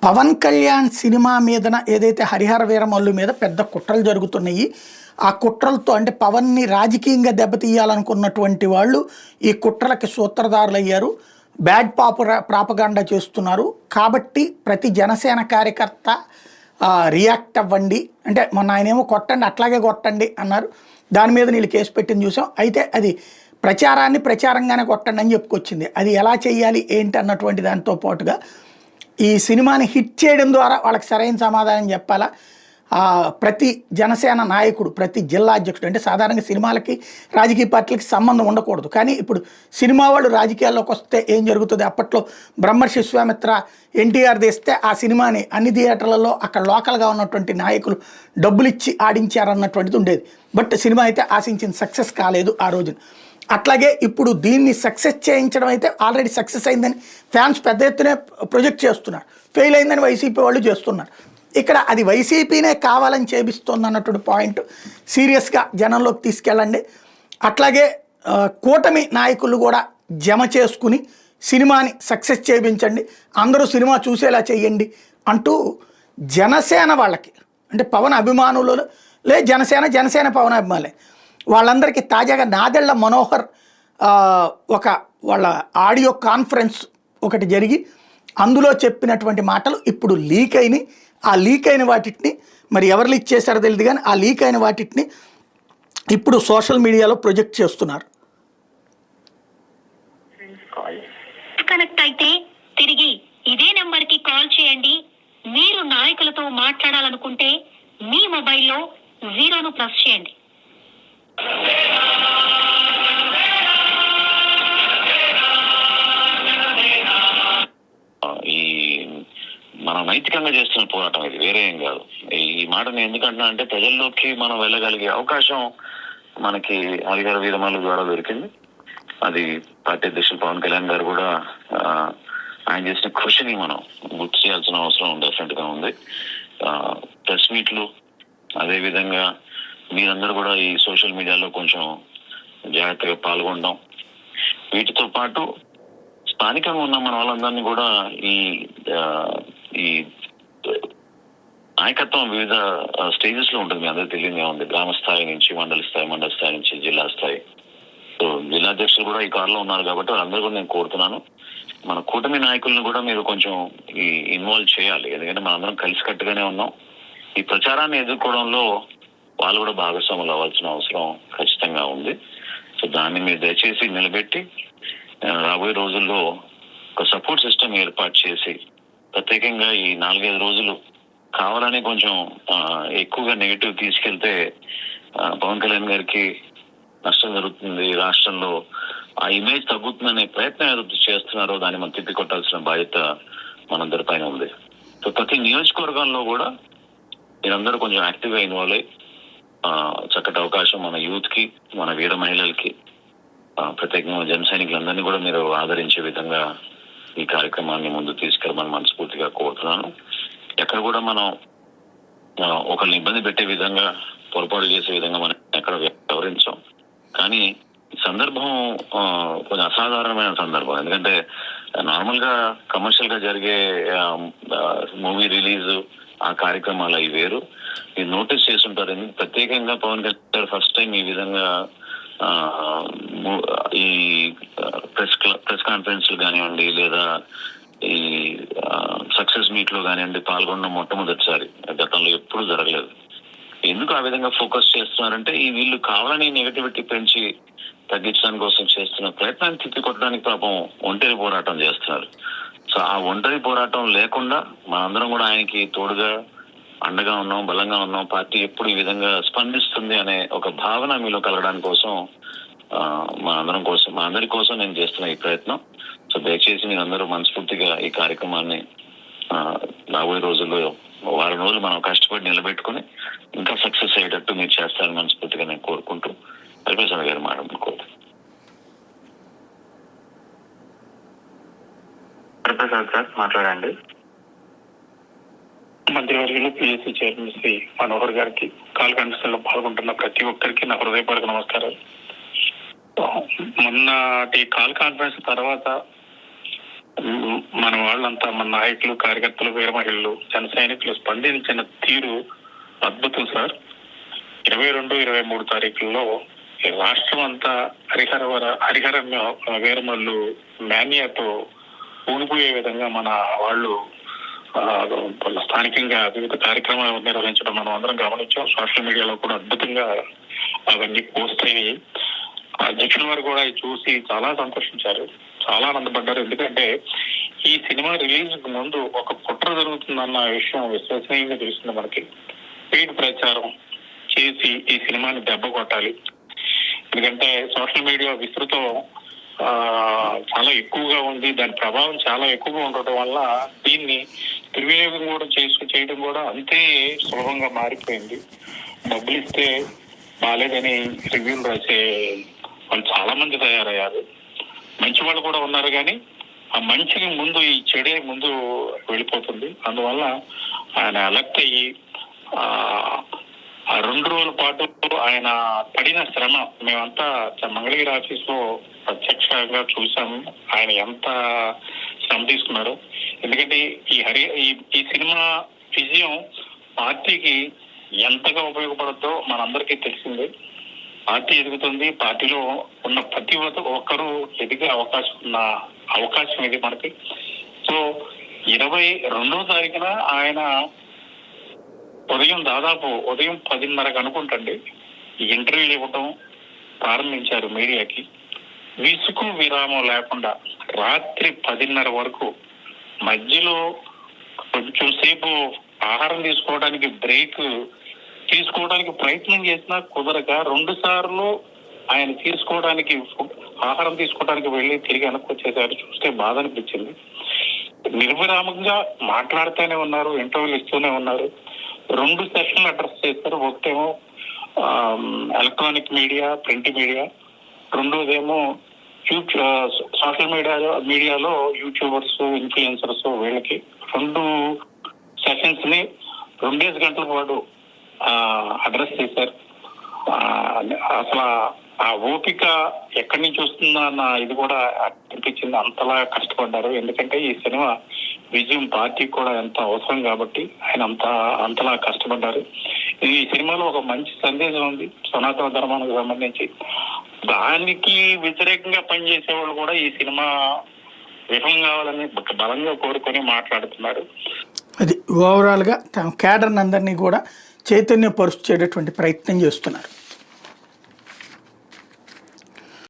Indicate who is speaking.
Speaker 1: Pawan Kalyan cinema మీదన ఏదైతే హరిహర వీరమల్లు మీద పెద్ద కుట్రలు జరుగుతున్నాయి. ఆ కుట్రలతో అంటే పవన్ని రాజకీయంగా దెబ్బతీయాలనుకున్నటువంటి వాళ్ళు ఈ కుట్రలకి సూత్రధారులయ్యారు. బ్యాడ్ ప్రాపగాండా చేస్తున్నారు. కాబట్టి ప్రతి జనసేన కార్యకర్త రియాక్ట్ అవ్వండి అంటే మొన్న ఆయనేమో కొట్టండి అట్లాగే కొట్టండి అన్నారు. దాని మీద వీళ్ళు కేసు పెట్టింది చూసాం. అయితే అది ప్రచారాన్ని ప్రచారంగానే కొట్టండి అని చెప్పుకొచ్చింది. అది ఎలా చేయాలి ఏంటి అన్నటువంటి దాంతో పాటుగా ఈ సినిమాని హిట్ చేయడం ద్వారా వాళ్ళకి సరైన సమాధానం చెప్పాలా. ప్రతి జనసేన నాయకుడు ప్రతి జిల్లా అధ్యక్షుడు అంటే సాధారణంగా సినిమాలకి రాజకీయ పార్టీలకి సంబంధం ఉండకూడదు. కానీ ఇప్పుడు సినిమా వాళ్ళు రాజకీయాల్లోకి వస్తే ఏం జరుగుతుంది? అప్పట్లో బ్రహ్మర్షి విశ్వామిత్ర ఎన్టీఆర్ తీస్తే ఆ సినిమాని అన్ని థియేటర్లలో అక్కడ లోకల్గా ఉన్నటువంటి నాయకులు డబ్బులు ఇచ్చి ఆడించారన్నటువంటిది ఉండేది. బట్ సినిమా అయితే ఆశించిన సక్సెస్ కాలేదు ఆ రోజున. అట్లాగే ఇప్పుడు దీన్ని సక్సెస్ చేయించడం అయితే ఆల్రెడీ సక్సెస్ అయిందని ఫ్యాన్స్ పెద్ద ఎత్తునే ప్రొజెక్ట్ చేస్తున్నారు. ఫెయిల్ అయిందని వైసీపీ వాళ్ళు చేస్తున్నారు. ఇక్కడ అది వైసీపీనే కావాలని చేపిస్తుంది అన్నటువంటి పాయింట్ సీరియస్గా జనంలోకి తీసుకెళ్ళండి. అట్లాగే కూటమి నాయకులు కూడా జమ చేసుకుని సినిమాని సక్సెస్ చేయించండి, అందరూ సినిమా చూసేలా చేయండి అంటూ జనసేన వాళ్ళకి అంటే పవన్ అభిమానులు జనసేన పవన్ అభిమానులే వాళ్ళందరికీ తాజాగా నాదెళ్ల మనోహర్ ఒక వాళ్ళ ఆడియో కాన్ఫరెన్స్ ఒకటి జరిగి అందులో చెప్పినటువంటి మాటలు ఇప్పుడు లీక్ అయినాయి. ఆ లీక్ అయిన వాటిని మరి ఎవరు లీక్ చేశారో తెలియదు, కానీ ఆ లీక్ అయిన వాటిని ఇప్పుడు సోషల్ మీడియాలో ప్రొజెక్ట్ చేస్తున్నారు.
Speaker 2: కనెక్ట్ అయితే తిరిగి ఇదే నెంబర్కి కాల్ చేయండి. మీరు నాయకులతో మాట్లాడాలనుకుంటే మీ మొబైల్లో 0ను ప్రెస్ చేయండి.
Speaker 3: మనం నైతికంగా చేస్తున్న పోరాటం ఇది, వేరే ఏం కాదు. ఈ మాటను ఎందుకంటున్నా అంటే ప్రజల్లోకి మనం వెళ్ళగలిగే అవకాశం మనకి హరిహర వీరమల్లు ద్వారా దొరికింది. అది పార్టీ అధ్యక్షులు పవన్ కళ్యాణ్ గారు కూడా ఆయన చేసిన కృషిని మనం గుర్తు చేయాల్సిన అవసరం డెఫినెట్ గా ఉంది. ప్రెస్ మీట్లు అదేవిధంగా మీరందరూ కూడా ఈ సోషల్ మీడియాలో కొంచెం జాగ్రత్తగా పాల్గొనడం, వీటితో పాటు స్థానికంగా ఉన్న మన వాళ్ళందరినీ కూడా ఈ నాయకత్వం వివిధ స్టేజెస్ లో ఉంటుంది. మీ అందరూ తెలియదే ఉంది. గ్రామ స్థాయి నుంచి మండల స్థాయి నుంచి జిల్లా స్థాయి. సో జిల్లా అధ్యక్షులు కూడా ఈ కారులో ఉన్నారు కాబట్టి వాళ్ళందరూ కూడా నేను కోరుతున్నాను, మన కూటమి నాయకులను కూడా మీరు కొంచెం ఇన్వాల్వ్ చేయాలి. ఎందుకంటే మనందరం కలిసికట్టుగానే ఉన్నాం. ఈ ప్రచారాన్ని ఎదుర్కోవడంలో వాళ్ళు కూడా భాగస్వాములు అవ్వాల్సిన అవసరం ఖచ్చితంగా ఉంది. సో దాన్ని మీరు దయచేసి నిలబెట్టి రాబోయే రోజుల్లో ఒక సపోర్ట్ సిస్టమ్ ఏర్పాటు చేసి ప్రత్యేకంగా ఈ 4-5 రోజులు కావాలని కొంచెం ఎక్కువగా నెగిటివ్ తీసుకెళ్తే పవన్ కళ్యాణ్ గారికి నష్టం జరుగుతుంది. రాష్ట్రంలో ఆ ఇమేజ్ తగ్గుతుందనే ప్రయత్నం ఏదైతే చేస్తున్నారో దాన్ని మనం తిప్పికొట్టాల్సిన బాధ్యత మనందరి పైన ఉంది. సో ప్రతి నియోజకవర్గంలో కూడా మీరందరూ కొంచెం యాక్టివ్గా ఇన్వాల్వ్ అయ్యి చక్కటి అవకాశం మన యూత్ కి, మన వీర మహిళలకి, ప్రత్యేకంగా జన సైనికులందరినీ కూడా మీరు ఆదరించే విధంగా ఈ కార్యక్రమాన్ని ముందు తీసుకెళ్ళమని మనస్ఫూర్తిగా కోరుతున్నాను. ఎక్కడ కూడా మనం ఒకరిని ఇబ్బంది పెట్టే విధంగా, పొరపాటు చేసే విధంగా మనం ఎక్కడ వ్యవహరించాం. కానీ ఈ సందర్భం కొంచెం అసాధారణమైన సందర్భం. ఎందుకంటే నార్మల్ గా కమర్షియల్ గా జరిగే మూవీ రిలీజ్ ఆ కార్యక్రమాలు అవి వేరు. మీరు నోటీస్ చేస్తుంటారు, ప్రత్యేకంగా పవన్ కళ్యాణ్ ఫస్ట్ టైం ఈ విధంగా ఈ ప్రెస్ కాన్ఫరెన్స్ కానివ్వండి లేదా ఈ సక్సెస్ మీట్ లో కానివ్వండి పాల్గొన్న మొట్టమొదటిసారి. గతంలో ఎప్పుడూ జరగలేదు. ఎందుకు ఆ విధంగా ఫోకస్ చేస్తున్నారంటే ఈ వీళ్ళు కావాలని నెగటివిటీ పెంచి తగ్గించడానికి కోసం చేస్తున్న ప్రయత్నాన్ని తిప్పికొట్టడానికి పాపం ఒంటరి పోరాటం చేస్తున్నారు. సో ఆ ఒంటరి పోరాటం లేకుండా మనందరం కూడా ఆయనకి తోడుగా అండగా ఉన్నాం, బలంగా ఉన్నాం. పార్టీ ఎప్పుడు ఈ విధంగా స్పందిస్తుంది అనే ఒక భావన మీలో కలగడానికి కోసం మా అందరి కోసం నేను చేస్తున్న ఈ ప్రయత్నం. సో దయచేసి మీరందరూ మనస్ఫూర్తిగా ఈ కార్యక్రమాన్ని రాబోయే రోజుల్లో వారం రోజులు మనం కష్టపడి నిలబెట్టుకుని ఇంకా సక్సెస్ అయ్యేటట్టు మీరు చేస్తారని మనస్ఫూర్తిగా నేను కోరుకుంటూ హరిప్రసాద్ గారు మాట్లాడుకోరు.
Speaker 4: హరిప్రసాద్ సార్ మాట్లాడండి.
Speaker 5: మంత్రివర్యులు పిఎస్సీ చైర్మన్ శ్రీ మనోహర్ గారికి, కాల్ కాన్ఫరెన్స్ లో పాల్గొంటున్న ప్రతి ఒక్కరికి నా హృదయపూర్వక నమస్కారాలు. మొన్నటి కాల్ కాన్ఫరెన్స్ తర్వాత మన వాళ్ళంతా మన నాయకులు, కార్యకర్తలు, వీర మహిళలు, జన సైనికులు స్పందించిన తీరు అద్భుతం సార్. 22, 23 తారీఖుల్లో రాష్ట్రం అంతా హరిహర వీరమల్లు మాన్యాతో ఊగిపోయే విధంగా మన వాళ్ళు స్థానికంగా వివిధ కార్యక్రమాలు నిర్వహించడం మనం అందరం గమనించాం. సోషల్ మీడియాలో కూడా అద్భుతంగా అవన్నీ పోస్ట్ అయినాయి. అధ్యక్షుల వారు కూడా చూసి చాలా సంతోషించారు, చాలా ఆనందపడ్డారు. ఎందుకంటే ఈ సినిమా రిలీజ్ ముందు ఒక కుట్ర జరుగుతుందన్న విషయం విశ్వసనీయంగా తెలిసింది మనకి. పెయిడ్ ప్రచారం చేసి ఈ సినిమాని దెబ్బ కొట్టాలి. ఎందుకంటే సోషల్ మీడియా విస్తృతం చాలా ఎక్కువగా ఉంది, దాని ప్రభావం చాలా ఎక్కువగా ఉండటం వల్ల దీన్ని దుర్వినియోగం కూడా చేయడం కూడా అంతే సులభంగా మారిపోయింది. డబ్బులు ఇస్తే బాలేదని రివ్యూలు రాసే వాళ్ళు చాలా మంది తయారయ్యారు. మంచి వాళ్ళు కూడా ఉన్నారు, కానీ ఆ మంచికి ముందు ఈ చెడే ముందు వెళ్ళిపోతుంది. అందువల్ల ఆయన ఎలక్ట్ అయ్యి ఆ 2 రోజుల పాటు ఆయన పడిన శ్రమ మేమంతా మంగళగిరి ఆఫీస్ లో ప్రత్యక్షంగా చూసాము. ఆయన ఎంత శ్రమ తీసుకున్నారు. ఎందుకంటే ఈ సినిమా విజయం పార్టీకి ఎంతగా ఉపయోగపడుతుందో మనందరికీ తెలిసిందే. పార్టీ ఎదుగుతుంది, పార్టీలో ఉన్న ప్రతి ఒక్కరూ ఎదిగే అవకాశం ఇది మనకి. సో 22వ తారీఖున ఆయన దాదాపు ఉదయం 10:30 అనుకుంటండి ఈ ఇంటర్వ్యూలు ఇవ్వటం ప్రారంభించారు మీడియాకి. విసుగు విరామం లేకుండా రాత్రి 10:30 వరకు. మధ్యలో కొంచెం సేపు ఆహారం తీసుకోవడానికి బ్రేక్ తీసుకోవడానికి ప్రయత్నం చేసినా కుదరక 2 సార్లు ఆయన ఆహారం తీసుకోవడానికి వెళ్ళి తిరిగి వెనక్కొచ్చేసారు. చూస్తే బాధ అనిపించింది. నిర్విరామంగా మాట్లాడుతూనే ఉన్నారు, ఇంటర్వ్యూలు ఇస్తూనే ఉన్నారు. 2 సెషన్లు అడ్రస్ చేశారు. ఒకటేమో ఎలక్ట్రానిక్ మీడియా, ప్రింట్ మీడియా, రెండోదేమో సోషల్ మీడియాలో యూట్యూబర్స్, ఇన్ఫ్లుయెన్సర్స్, వీళ్ళకి 2 సెషన్స్ ని 2 గంటల పాటు అడ్రస్ చేశారు. అసలు ఆ ఓపిక ఎక్కడి నుంచి వస్తుందా అన్న ఇది కూడా అనిపించింది. అంతలా కష్టపడ్డారు. ఎందుకంటే ఈ సినిమా విజయం పార్టీకి కూడా ఎంత అవసరం కాబట్టి ఆయన అంతలా కష్టపడ్డారు. ఈ సినిమాలో ఒక మంచి సందేశం ఉంది సనాతన ధర్మానికి సంబంధించి. దానికి వ్యతిరేకంగా పనిచేసే వాళ్ళు కూడా ఈ సినిమా విఫలం కావాలని బలంగా కోరుకొని మాట్లాడుతున్నారు.
Speaker 1: అది ఓవరాల్గా తమ క్యాడర్ని అందరినీ కూడా చైతన్యపరుచేటటువంటి ప్రయత్నం చేస్తున్నారు.